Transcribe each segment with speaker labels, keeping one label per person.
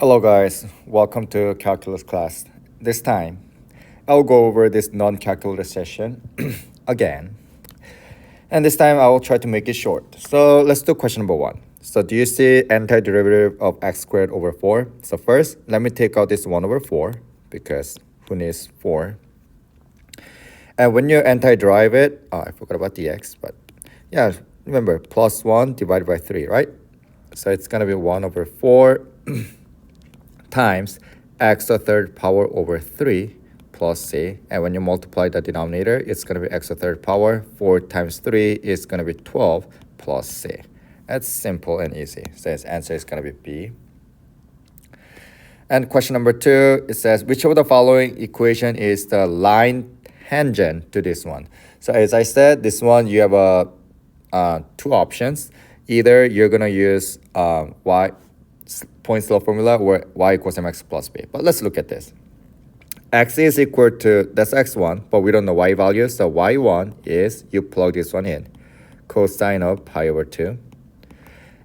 Speaker 1: Hello guys, welcome to calculus class. This time, I'll go over this non-calculus session again. And this time I will try to make it short. So let's do question number 1. So do you see antiderivative of x squared over 4? So first, let me take out this 1 over 4 because who needs 4? And when you antiderive it, I forgot about the x, but yeah, remember plus 1 divided by 3, right? So it's going to be 1 over 4 times x to the third power over 3 plus c. And when you multiply the denominator, it's going to be x to the third power. 4 times 3 is going to be 12 plus c. That's simple and easy. So its answer is going to be B. And question number 2, it says, which of the following equation is the line tangent to this one? So as I said, this one you have two options. Either you're going to use point slope formula or y equals mx plus b. But let's look at this. X is equal to, that's x1, but we don't know y value. So y1 is, you plug this one in, cosine of pi over 2.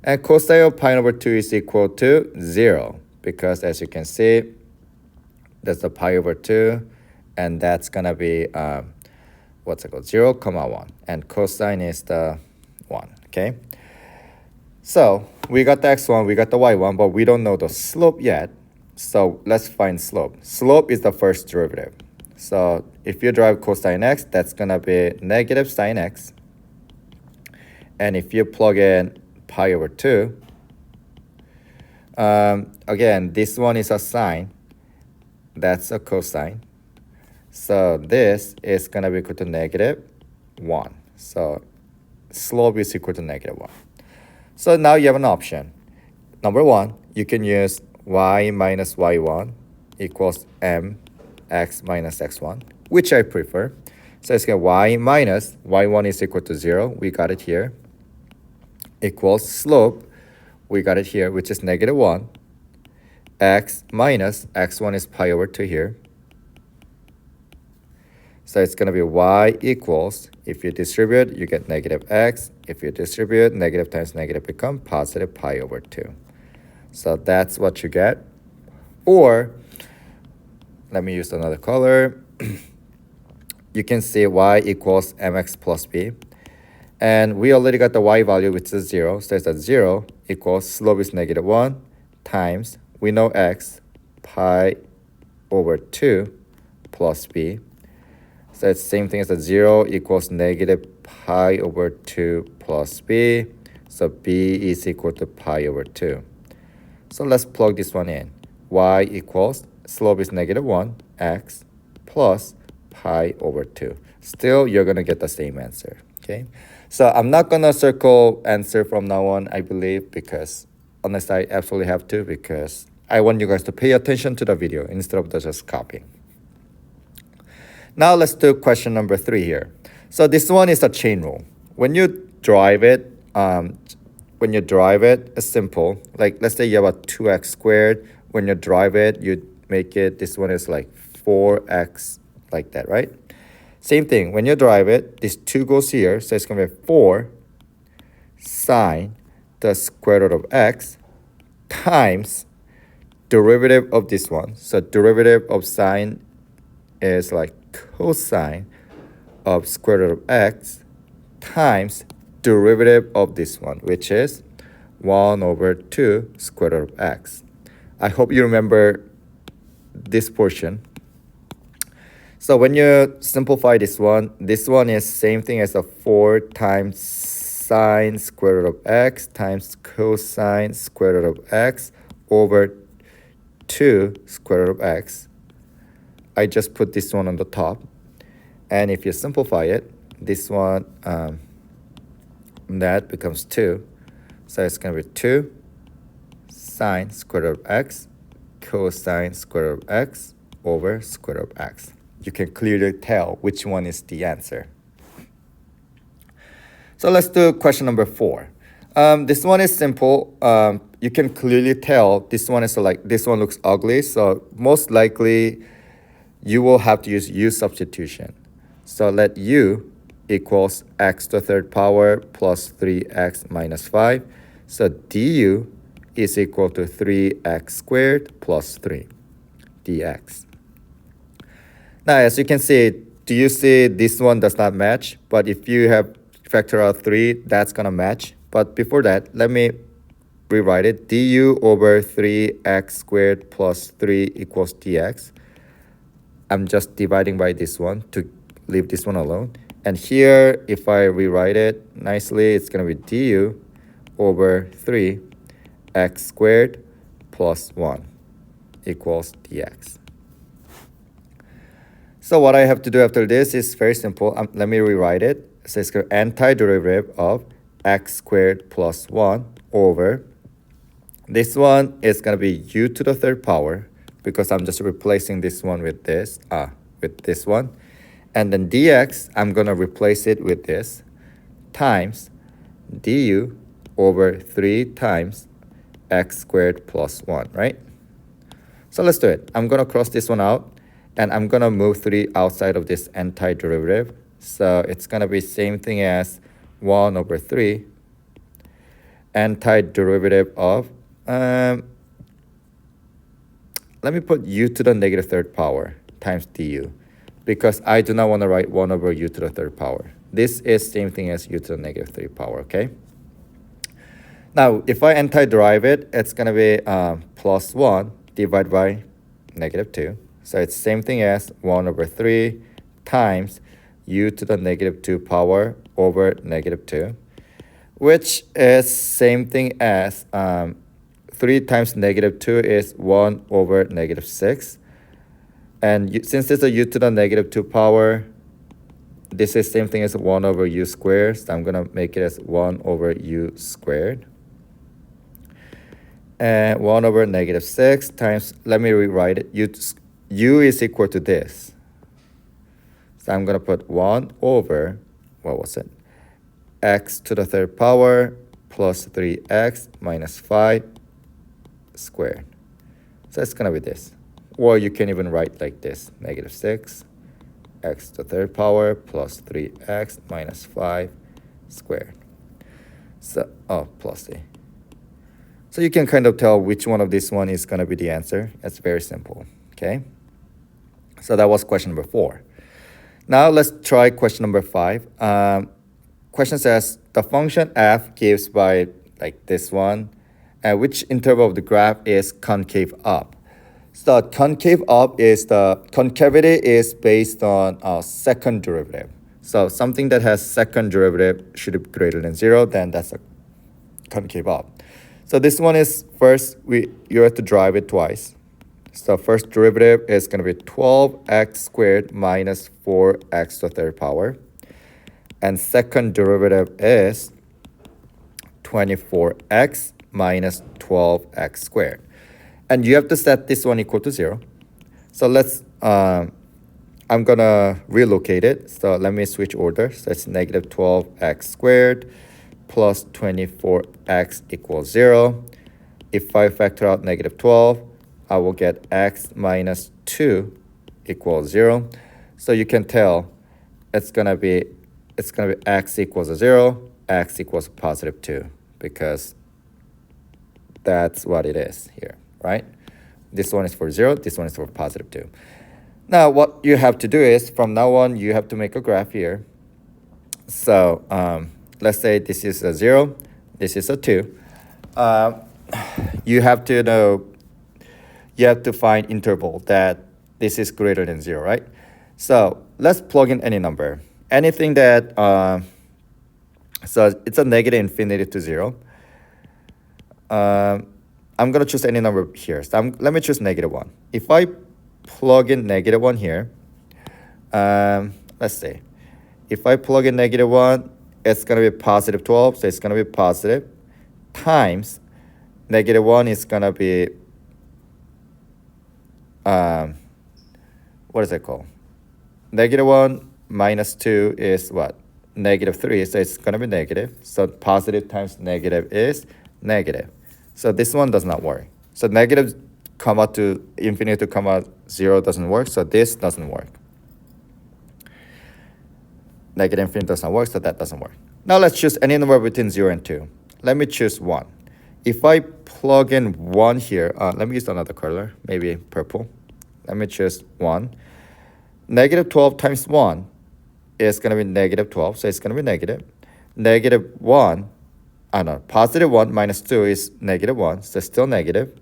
Speaker 1: And cosine of pi over 2 is equal to 0. Because as you can see, that's the pi over 2. And that's going to be, 0, comma 1. And cosine is the 1, okay? So we got the x1, we got the y1, but we don't know the slope yet. So let's find slope. Slope is the first derivative. So if you derive cosine x, that's going to be negative sine x. And if you plug in pi over 2, again, this one is a sine. That's a cosine. So this is going to be equal to negative 1. So slope is equal to negative 1. So now you have an option. Number 1, you can use y minus y1 equals mx minus x1, which I prefer. So it's going to y minus y1 is equal to 0. We got it here. Equals slope. We got it here, which is negative 1. X minus x1 is pi over 2 here. So it's going to be y equals, if you distribute, you get negative x. If you distribute, negative times negative become positive pi over 2. So that's what you get. Or, let me use another color. You can see y equals mx plus b. And we already got the y value, which is 0. So it's at 0 equals, slope is negative 1 times, we know x, pi over 2 plus b. So it's the same thing as a 0 equals negative pi over 2 plus b. So b is equal to pi over 2. So let's plug this one in. Y equals, slope is negative 1, x plus pi over 2. Still, you're going to get the same answer. Okay. So I'm not going to circle answer from now on, I believe, because unless I absolutely have to, because I want you guys to pay attention to the video instead of just copying. Now let's do question number 3 here. So this one is a chain rule. When you drive it, it's simple. Like let's say you have a 2x squared. When you drive it, you make it, this one is like 4x, like that, right? Same thing, when you drive it, this 2 goes here, so it's going to be 4 sine the square root of x times derivative of this one. So derivative of sine is like cosine of square root of x times derivative of this one, which is 1 over 2 square root of x. I hope you remember this portion. So when you simplify this one is same thing as a 4 times sine square root of x times cosine square root of x over 2 square root of x. I just put this one on the top. And if you simplify it, this one, that becomes 2. So it's going to be 2 sine square root of x cosine square root of x over square root of x. You can clearly tell which one is the answer. So let's do question number 4. This one is simple. You can clearly tell this one is like, this one looks ugly. So most likely you will have to use u substitution. So let u equals x to the third power plus 3x minus 5. So du is equal to 3x squared plus 3 dx. Now, as you can see, do you see this one does not match? But if you have factor out 3, that's going to match. But before that, let me rewrite it. Du over 3x squared plus 3 equals dx. I'm just dividing by this one to leave this one alone. And here, if I rewrite it nicely, it's going to be du over 3x squared plus 1 equals dx. So what I have to do after this is very simple. Let me rewrite it. So it's going to antiderivative of x squared plus 1 over, this one is going to be u to the third power, because I'm just replacing this one with this one. And then dx, I'm going to replace it with this, times du over 3 times x squared plus 1, right? So let's do it. I'm going to cross this one out, and I'm going to move 3 outside of this antiderivative. So it's going to be same thing as 1 over 3 antiderivative of, let me put u to the negative third power times du, because I do not want to write 1 over u to the third power. This is same thing as u to the negative 3 power, okay? Now, if I antiderive it, it's going to be plus 1 divided by negative 2. So it's same thing as 1 over 3 times u to the negative 2 power over negative 2, which is same thing as 3 times negative 2 is 1 over negative 6. And since it's a u to the negative 2 power, this is same thing as 1 over u squared. So I'm going to make it as 1 over u squared. And 1 over negative 6 times, let me rewrite it, u is equal to this. So I'm going to put 1 over, what was it? X to the third power plus 3x minus 5 squared. So it's going to be this. Or you can even write like this, negative 6 x to the third power plus 3x minus 5 squared. So, plus a. So you can kind of tell which one of this one is going to be the answer. It's very simple, okay? So that was question number 4. Now let's try question number 5. Question says the function f gives by like this one, and which interval of the graph is concave up. So the concave up is the concavity is based on a second derivative. So something that has second derivative should be greater than 0, then that's a concave up. So this one is first, you have to derive it twice. So first derivative is going to be 12x squared minus 4x to the third power. And second derivative is 24x minus 12x squared. And you have to set this one equal to 0. So let's, I'm going to relocate it. So let me switch order. So it's negative 12x squared plus 24x equals 0. If I factor out negative 12, I will get x minus 2 equals 0. So you can tell it's going to be x equals 0, x equals positive 2, because that's what it is here, right? This one is for 0, this one is for positive 2. Now, what you have to do is, from now on, you have to make a graph here. So let's say this is a 0, this is a 2. You have to know, you have to find interval that this is greater than 0, right? So let's plug in any number. Anything that, so it's a negative infinity to 0. I'm going to choose any number here. So let me choose negative 1. If I plug in negative 1 here, let's see. If I plug in negative 1, it's going to be positive 12. So it's going to be positive times negative 1 is going to be, what is it called? Negative 1 minus 2 is what? Negative 3. So it's going to be negative. So positive times negative is negative. So this one does not work. So negative comma to infinity to comma 0 doesn't work. So this doesn't work. Negative infinity does not work, so that doesn't work. Now let's choose any number between 0 and 2. Let me choose 1. if I plug in 1 here, let me use another color, maybe purple. Let me choose 1. Negative 12 times 1 is going to be negative 12, so it's going to be negative. Negative 1, positive 1 minus 2 is negative 1, so still negative.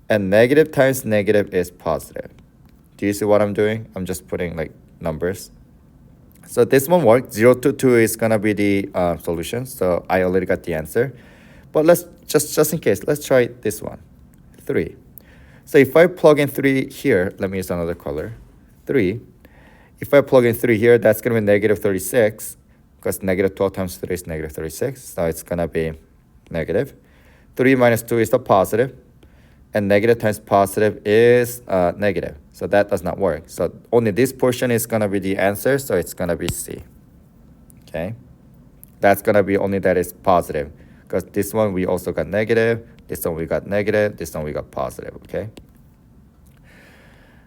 Speaker 1: And negative times negative is positive. Do you see what I'm doing? I'm just putting like numbers. So this one worked. 0 to 2 is going to be the solution, so I already got the answer. But let's just in case, let's try this one, 3. So if I plug in 3 here, let me use another color, 3. If I plug in 3 here, that's going to be negative 36, because negative 12 times 3 is negative 36, so it's going to be negative. 3 minus 2 is the positive, and negative times positive is negative, so that does not work. So only this portion is going to be the answer, so it's going to be C. Okay, that's going to be only that is positive, because this one we also got negative, this one we got negative, this one we got positive. Okay.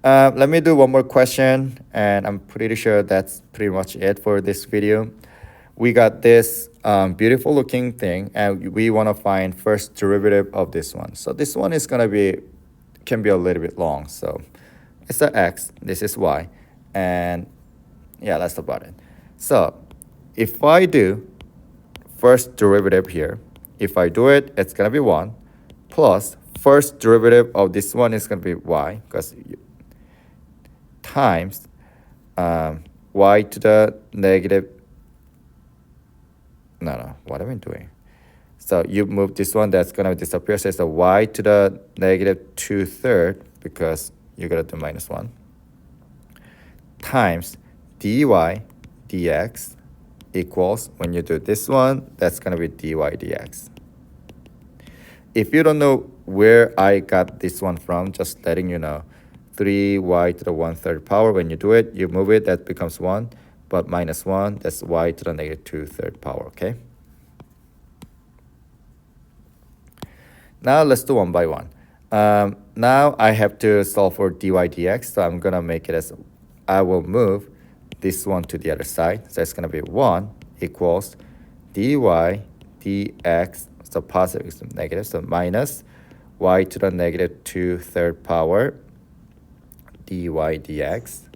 Speaker 1: Let me do one more question, and I'm pretty sure that's pretty much it for this video. We got this beautiful looking thing, and we want to find first derivative of this one. So this one is going to can be a little bit long. So it's a x, this is y, and yeah, that's about it. So if I do first derivative here, if I do it, it's going to be 1 plus first derivative of this one is going to be y, because times y to the negative, what am I doing? So you move this one, that's going to disappear, so it's a y to the negative 2/3, because you're going to do minus 1, times dy dx equals, when you do this one, that's going to be dy dx. If you don't know where I got this one from, just letting you know, 3y to the 1/3 power, when you do it, you move it, that becomes 1, but minus 1, that's y to the negative 2/3 power, okay? Now let's do one by one. Now I have to solve for dy dx, so I'm going to make it as, I will move this one to the other side, so it's going to be 1 equals dy dx, so positive is negative, so minus y to the negative 2/3 power dy dx.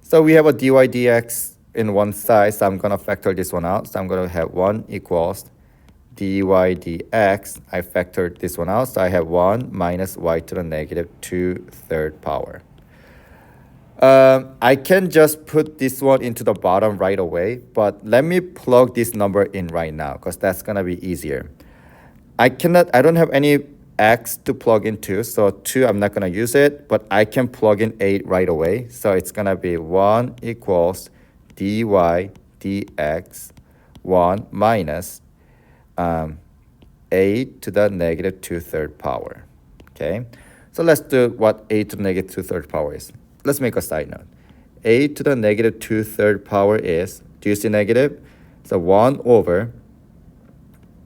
Speaker 1: So we have a dy dx in one side, so I'm going to factor this one out. So I'm going to have 1 equals dy dx. I factored this one out, so I have 1 minus y to the negative 2/3 power. I can just put this one into the bottom right away, but let me plug this number in right now, because that's going to be easier. I don't have any x to plug into, so 2, I'm not going to use it, but I can plug in 8 right away. So it's going to be 1 equals dy dx 1 minus 8 to the negative 2/3 power. Okay, so let's do what 8 to the negative 2/3 power is. Let's make a side note. 8 to the negative 2/3 power is, do you see negative? So 1 over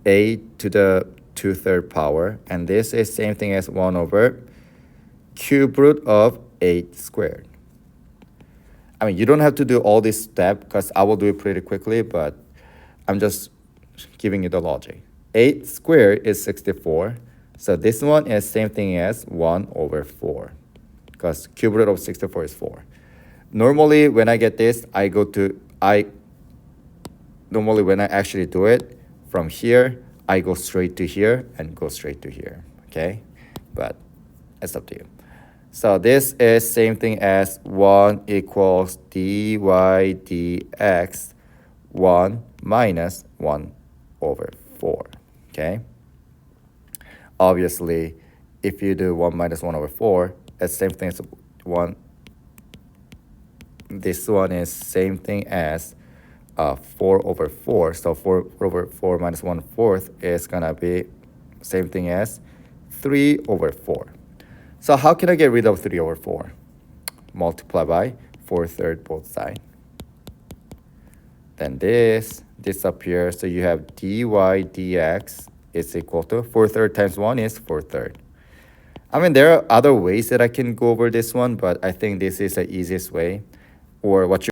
Speaker 1: 8 to the 2/3 power, and this is same thing as 1 over cube root of 8 squared. I mean, you don't have to do all this step, because I will do it pretty quickly, but I'm just giving you the logic. 8 squared is 64, so this one is same thing as 1 over 4, because cube root of 64 is 4. Normally, when I get this, normally when I actually do it, from here, I go straight to here and go straight to here, okay? But it's up to you. So this is same thing as 1 equals dy dx 1 minus 1 over 4, okay? Obviously, if you do 1 minus 1 over 4, that's same thing as 1. This one is same thing as 4 over 4. So 4 over 4 minus 1/4 is going to be same thing as 3 over 4. So how can I get rid of 3 over 4? Multiply by 4/3 both sides. Then this disappears, so you have dy dx is equal to 4/3 times 1 is 4/3. I mean, there are other ways that I can go over this one, but I think this is the easiest way, or what you